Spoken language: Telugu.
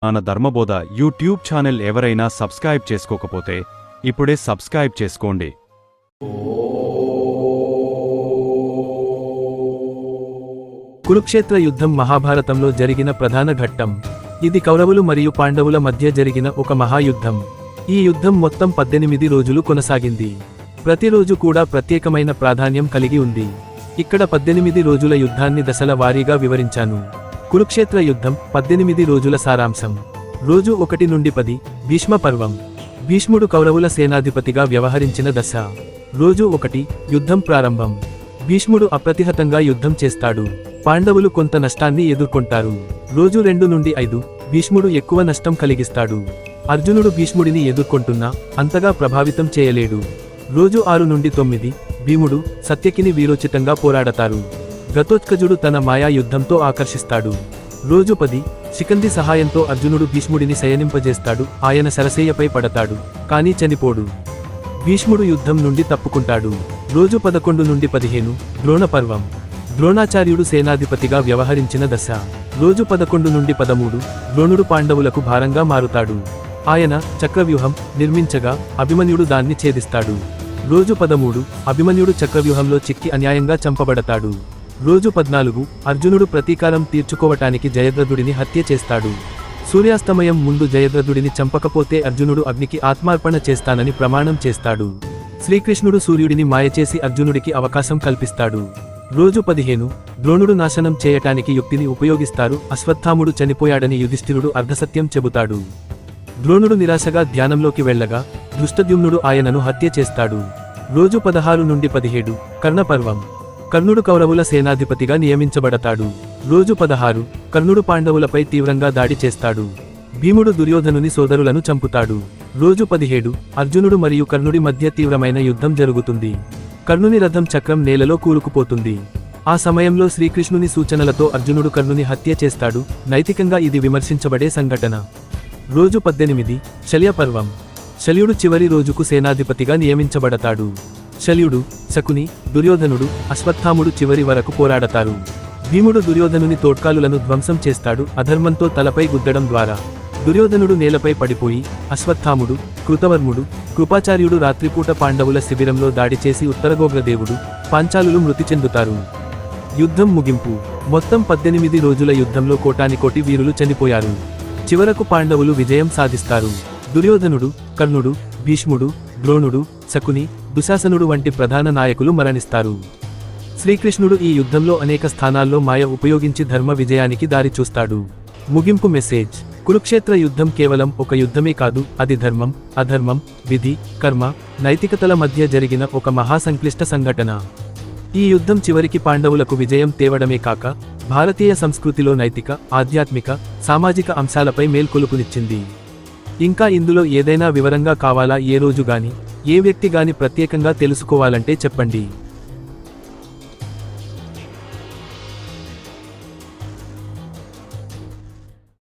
మన ధర్మబోధ యూట్యూబ్ ఛానల్ ఎవరైనా సబ్స్క్రైబ్ చేసుకోకపోతే ఇప్పుడే సబ్స్క్రైబ్ చేసుకోండి. కురుక్షేత్ర యుద్ధం మహాభారతంలో జరిగిన ప్రధాన ఘట్టం. ఇది కౌరవులు మరియు పాండవుల మధ్య జరిగిన ఒక మహాయుద్ధం. ఈ యుద్ధం మొత్తం 18 రోజులు కొనసాగింది. ప్రతిరోజు కూడా ప్రత్యేకమైన ప్రాధాన్యం కలిగి ఉంది. ఇక్కడ 18 రోజుల యుద్ధాన్ని దశల వారీగా వివరించాను. కురుక్షేత్ర యుద్ధం 18 రోజుల సారాంశం. రోజు 1 నుండి 10 భీష్మ పర్వం. భీష్ముడు కౌరవుల సేనాధిపతిగా వ్యవహరించిన దశ. రోజు 1 యుద్ధం ప్రారంభం. భీష్ముడు అప్రతిహతంగా యుద్ధం చేస్తాడు. పాండవులు కొంత నష్టాన్ని ఎదుర్కొంటారు. రోజు 2 నుండి 5 భీష్ముడు ఎక్కువ నష్టం కలిగిస్తాడు. అర్జునుడు భీష్ముడిని ఎదుర్కొంటున్నా అంతగా ప్రభావితం చేయలేడు. రోజు 6 నుండి 9 భీముడు సత్యకిని వీరోచితంగా పోరాడతారు. ఘటోత్కచుడు తన మాయా యుద్ధంతో ఆకర్షిస్తాడు. రోజు 10 శిఖండి సహాయంతో అర్జునుడు భీష్ముడిని శయనింపజేస్తాడు. ఆయన సరసేయపై పడతాడు, కానీ చనిపోడు. భీష్ముడు యుద్ధం నుండి తప్పుకుంటాడు. రోజు 11 నుండి 15 ద్రోణ పర్వం. ద్రోణాచార్యుడు సేనాధిపతిగా వ్యవహరించిన దశ. రోజు 11 నుండి 13 ద్రోణుడు పాండవులకు భారంగా మారుతాడు. ఆయన చక్రవ్యూహం నిర్మించగా అభిమన్యుడు దాన్ని ఛేదిస్తాడు. రోజు 13 అభిమన్యుడు చక్రవ్యూహంలో చిక్కి అన్యాయంగా చంపబడతాడు. రోజు 14 అర్జునుడు ప్రతీకారం తీర్చుకోవటానికి జయద్రథుడిని హత్య చేస్తాడు. సూర్యాస్తమయం ముందు జయద్రథుడిని చంపకపోతే అర్జునుడు అగ్నికి ఆత్మార్పణ చేస్తానని ప్రమాణం చేస్తాడు. శ్రీకృష్ణుడు సూర్యుడిని మాయచేసి అర్జునుడికి అవకాశం కల్పిస్తాడు. రోజు 15 ద్రోణుడు నాశనం చేయటానికి యుక్తిని ఉపయోగిస్తారు. అశ్వత్థాముడు చనిపోయాడని యుధిష్ఠిరుడు అర్ధసత్యం చెబుతాడు. ద్రోణుడు నిరాశగా ధ్యానంలోకి వెళ్ళగా దృష్టద్యుమ్నుడు ఆయనను హత్య చేస్తాడు. రోజు 16 నుండి 17 కర్ణపర్వం. కర్ణుడు కౌరవుల సేనాధిపతిగా నియమించబడతాడు. రోజు 16 కర్ణుడు పాండవులపై తీవ్రంగా దాడి చేస్తాడు. భీముడు దుర్యోధనుని సోదరులను చంపుతాడు. రోజు 17 అర్జునుడు మరియు కర్ణుడి మధ్య తీవ్రమైన యుద్ధం జరుగుతుంది. కర్ణుని రథం చక్రం నేలలో కూరుకుపోతుంది. ఆ సమయంలో శ్రీకృష్ణుని సూచనలతో అర్జునుడు కర్ణుని హత్య చేస్తాడు. నైతికంగా ఇది విమర్శించబడే సంఘటన. రోజు 18 శల్యపర్వం. శల్యుడు చివరి రోజుకు సేనాధిపతిగా నియమించబడతాడు. శల్యుడు, శకుని, దుర్యోధనుడు, అశ్వత్థాముడు చివరి వరకు పోరాడతారు. భీముడు దుర్యోధనుని తోడ్కాలులను ధ్వంసం చేస్తాడు అధర్మంతో తలపై గుద్దడం ద్వారా. దుర్యోధనుడు నేలపై పడిపోయి, అశ్వత్థాముడు, కృతవర్ముడు, కృపాచార్యుడు రాత్రిపూట పాండవుల శిబిరంలో దాడి చేసి ఉత్తరగోగ్రదేవుడు, పాంచాలులు మృతి చెందుతారు. యుద్ధం ముగింపు. మొత్తం 18 రోజుల యుద్ధంలో కోటానికోటి వీరులు చనిపోయారు. చివరకు పాండవులు విజయం సాధిస్తారు. దుర్యోధనుడు, కర్ణుడు, భీష్ముడు, ద్రోణుడు, శకుని, దుశాసనుడు వంటి ప్రధాన నాయకులు మరణిస్తారు. శ్రీకృష్ణుడు ఈ యుద్ధంలో అనేక స్థానాల్లో మాయ ఉపయోగించి ధర్మ విజయానికి దారి చూస్తాడు. ముగింపు మెసేజ్. కురుక్షేత్ర యుద్ధం కేవలం ఒక యుద్ధమే కాదు, అది ధర్మం, అధర్మం, విధి, కర్మ, నైతికతల మధ్య జరిగిన ఒక మహాసంక్లిష్ట సంఘటన. ఈ యుద్ధం చివరికి పాండవులకు విజయం తేవడమే కాక భారతీయ సంస్కృతిలో నైతిక, ఆధ్యాత్మిక, సామాజిక అంశాలపై మేల్కొలుపునిచ్చింది. ఇంకా ఇందులో ఏదైనా వివరంగా కావాలా? ఏ రోజు గాని, ఏ వ్యక్తి గాని ప్రత్యేకంగా తెలుసుకోవాలంటే చెప్పండి.